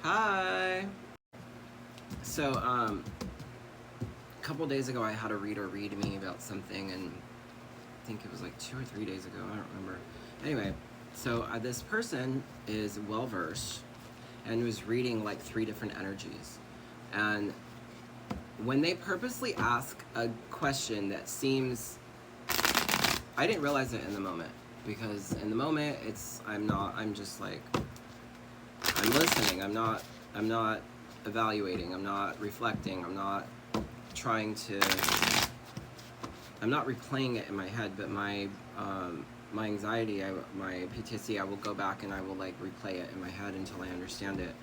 Hi. So, a couple days ago, I had a reader read me about something, and I think it was like 2 or 3 days ago. I don't remember. Anyway, so this person is well versed and was reading like 3 different energies, and when they purposely ask a question that seems, I didn't realize it in the moment, because in the moment I'm just like, I'm listening. I'm not evaluating. I'm not reflecting. Trying to I'm not replaying it in my head, but my anxiety, my PTSD, I will go back and I will like replay it in my head until I understand it.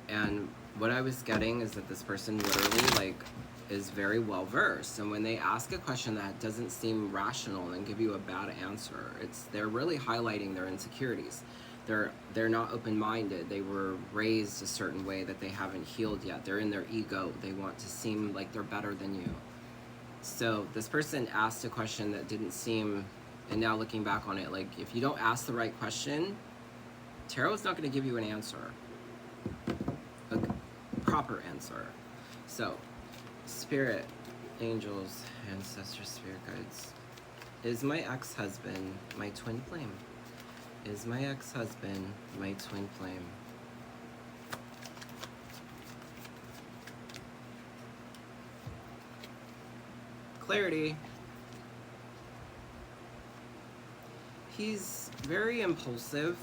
And what I was getting is that this person literally like is very well versed, and when they ask a question that doesn't seem rational and give you a bad answer, they're really highlighting their insecurities. They're not open-minded. They were raised a certain way that they haven't healed yet. They're in their ego. They want to seem like they're better than you. So this person asked a question that didn't seem, and now looking back on it, like if you don't ask the right question, tarot is not going to give you an answer, a proper answer. So, spirit, angels, ancestors, spirit guides. Is my ex-husband my twin flame? Is my ex-husband my twin flame? Clarity. He's very impulsive,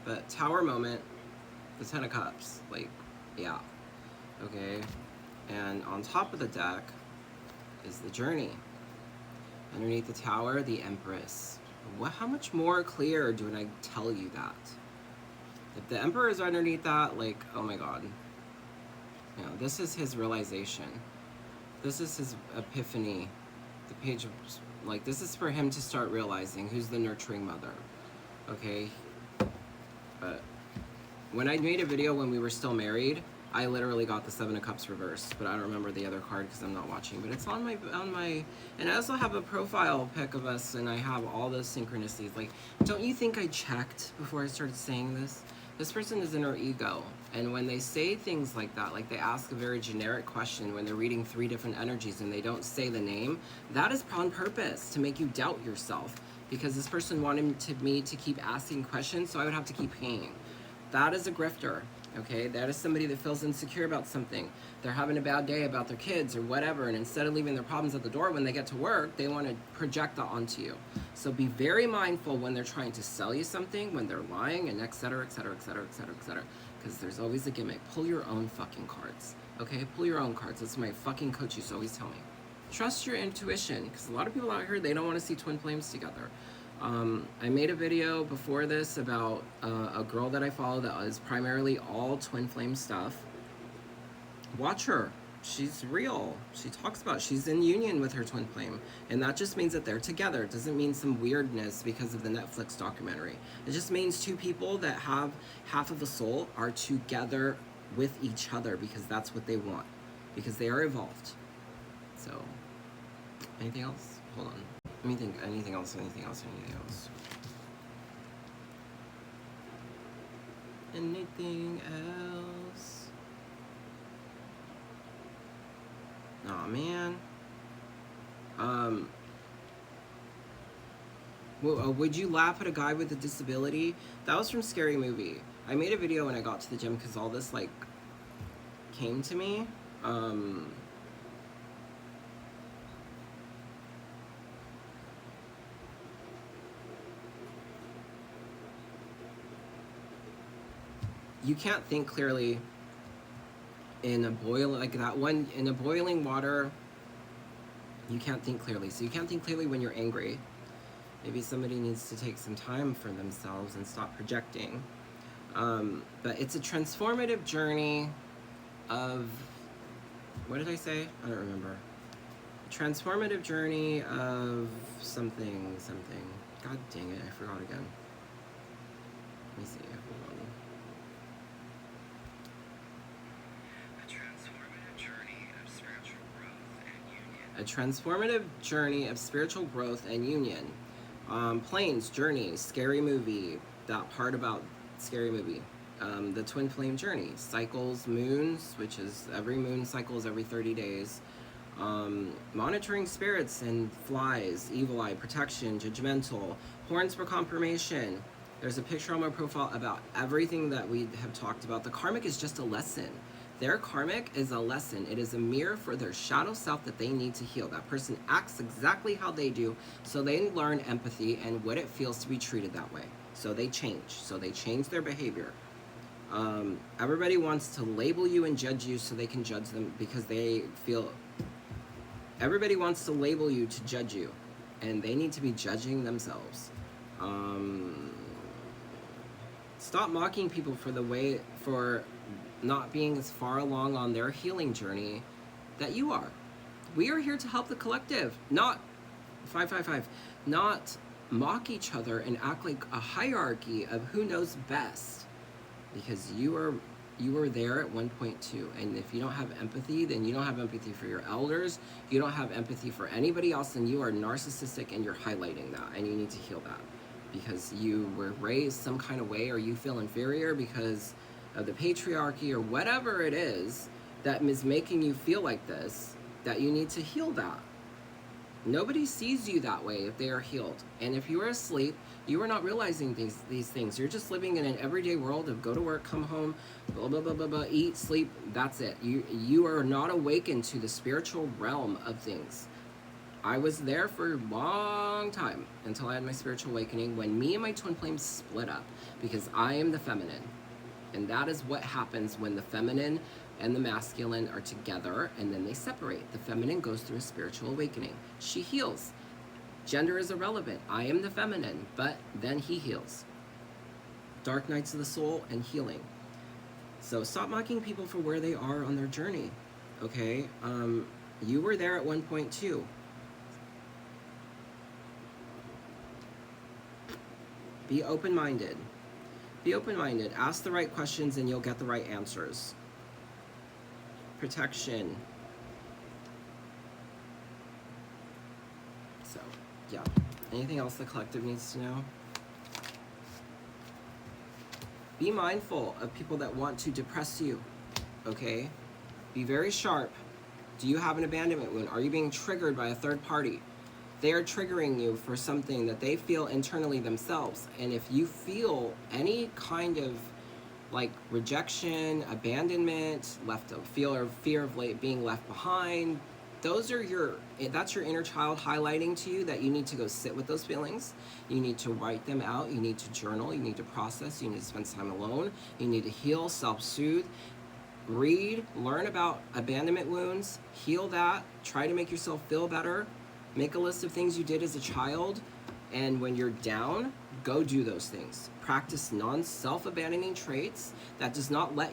but Tower moment, the 10 of Cups, like, yeah, okay. And on top of the deck is the Journey. Underneath the Tower, the Empress. How much more clear do I tell you that? If the Emperor is underneath that, like, oh my god. You know, this is his realization. This is his epiphany. The page of, like, this is for him to start realizing who's the nurturing mother. Okay? But when I made a video when we were still married, I literally got the 7 of Cups reversed, but I don't remember the other card because I'm not watching. But it's on my, and I also have a profile pic of us, and I have all those synchronicities. Like, don't you think I checked before I started saying this? This person is in her ego, and when they say things like that, like they ask a very generic question when they're reading 3 different energies and they don't say the name, that is on purpose to make you doubt yourself, because this person wanted me to keep asking questions, so I would have to keep paying. That is a grifter. Okay, that is somebody that feels insecure about something. They're having a bad day about their kids or whatever, and instead of leaving their problems at the door when they get to work, they want to project that onto you. So be very mindful when they're trying to sell you something, when they're lying, and etc., etc., etc., etc., etc. Because there's always a gimmick. Pull your own fucking cards. Okay, pull your own cards. That's my fucking coach used to always tell me. Trust your intuition, because a lot of people out here, they don't want to see twin flames together. I made a video before this about a girl that I follow that is primarily all twin flame stuff. Watch her. She's real. She talks about, she's in union with her twin flame. And that just means that they're together. It doesn't mean some weirdness because of the Netflix documentary. It just means 2 people that have half of a soul are together with each other because that's what they want. Because they are evolved. So, anything else? Hold on. Let me think. Anything else? Anything else? Anything else? Anything else? Aw, man. Would you laugh at a guy with a disability? That was from Scary Movie. I made a video when I got to the gym because all this, like, came to me. You can't think clearly in a boiling water. You can't think clearly. So you can't think clearly when you're angry. Maybe somebody needs to take some time for themselves and stop projecting. But it's a transformative journey of, what did I say? I don't remember. A transformative journey of something. God dang it, I forgot again. Let me see. Hold on. A transformative journey of spiritual growth and union. Planes, Journey, Scary Movie, that part about Scary movie. The twin flame journey cycles moons, which is every moon cycles every 30 days. Monitoring spirits and flies, evil eye, protection, judgmental, horns for confirmation. There's a picture on my profile about everything that we have talked about. The karmic is just a lesson. Their karmic is a lesson. It is a mirror for their shadow self that they need to heal. That person acts exactly how they do, so they learn empathy and what it feels to be treated that way. So they change. So they change their behavior. Everybody wants to label you and judge you so they can judge them because they feel... Everybody wants to label you to judge you, and they need to be judging themselves. Stop mocking people for not being as far along on their healing journey that you are. We are here to help the collective, not 555, not mock each other and act like a hierarchy of who knows best, because you are there at 1.2, and if you don't have empathy, then you don't have empathy for your elders, you don't have empathy for anybody else, and you are narcissistic, and you're highlighting that, and you need to heal that because you were raised some kind of way, or you feel inferior because of the patriarchy or whatever it is that is making you feel like this, that you need to heal that. Nobody sees you that way if they are healed. And if you are asleep, you are not realizing these things. You're just living in an everyday world of go to work, come home, blah, blah, blah, blah, blah, eat, sleep, that's it. You are not awakened to the spiritual realm of things. I was there for a long time until I had my spiritual awakening when me and my twin flames split up, because I am the feminine. And that is what happens when the feminine and the masculine are together, and then they separate. The feminine goes through a spiritual awakening. She heals. Gender is irrelevant. I am the feminine, but then he heals. Dark nights of the soul and healing. So stop mocking people for where they are on their journey, okay? You were there at 1.2. Be open-minded. Be open-minded. Ask the right questions and you'll get the right answers. Protection. So, yeah. Anything else the collective needs to know? Be mindful of people that want to depress you, okay? Be very sharp. Do you have an abandonment wound? Are you being triggered by a third party? They are triggering you for something that they feel internally themselves. And if you feel any kind of like rejection, abandonment, fear of being left behind, that's your inner child highlighting to you that you need to go sit with those feelings. You need to write them out. You need to journal. You need to process. You need to spend time alone. You need to heal, self-soothe, read, learn about abandonment wounds, heal that, try to make yourself feel better. Make a list of things you did as a child, and when you're down, go do those things. Practice non-self-abandoning traits that does not let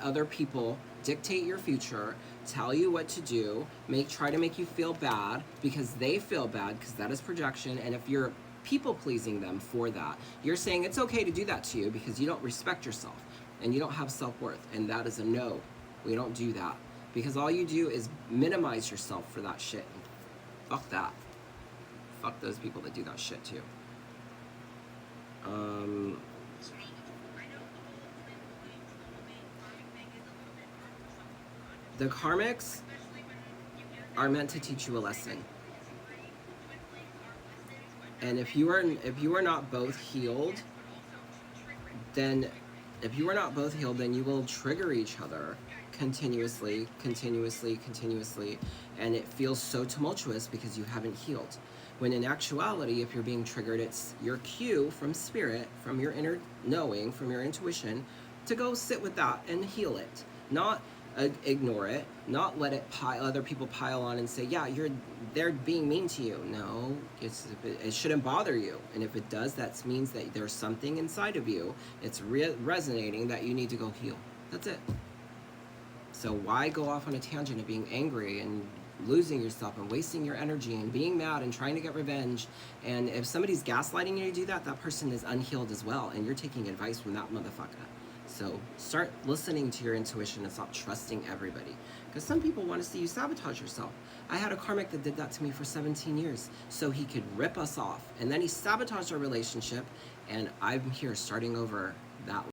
other people dictate your future, tell you what to do, try to make you feel bad because they feel bad, because that is projection. And if you're people-pleasing them for that, you're saying it's okay to do that to you because you don't respect yourself and you don't have self-worth, and that is a no. We don't do that, because all you do is minimize yourself for that shit. Fuck that. Fuck those people that do that shit too. The karmics are meant to teach you a lesson. And if you are not both healed, then you will trigger each other continuously, and it feels so tumultuous because you haven't healed. When in actuality, if you're being triggered, it's your cue from spirit, from your inner knowing, from your intuition, to go sit with that and heal it. Not ignore it, not let other people pile on and say, yeah, they're being mean to you. No, it shouldn't bother you. And if it does, that means that there's something inside of you, it's resonating, that you need to go heal. That's it. So why go off on a tangent of being angry and losing yourself and wasting your energy and being mad and trying to get revenge? And if somebody's gaslighting you to do that, that person is unhealed as well, and you're taking advice from that motherfucker. So start listening to your intuition and stop trusting everybody. Because some people want to see you sabotage yourself. I had a karmic that did that to me for 17 years so he could rip us off. And then he sabotaged our relationship, and I'm here starting over that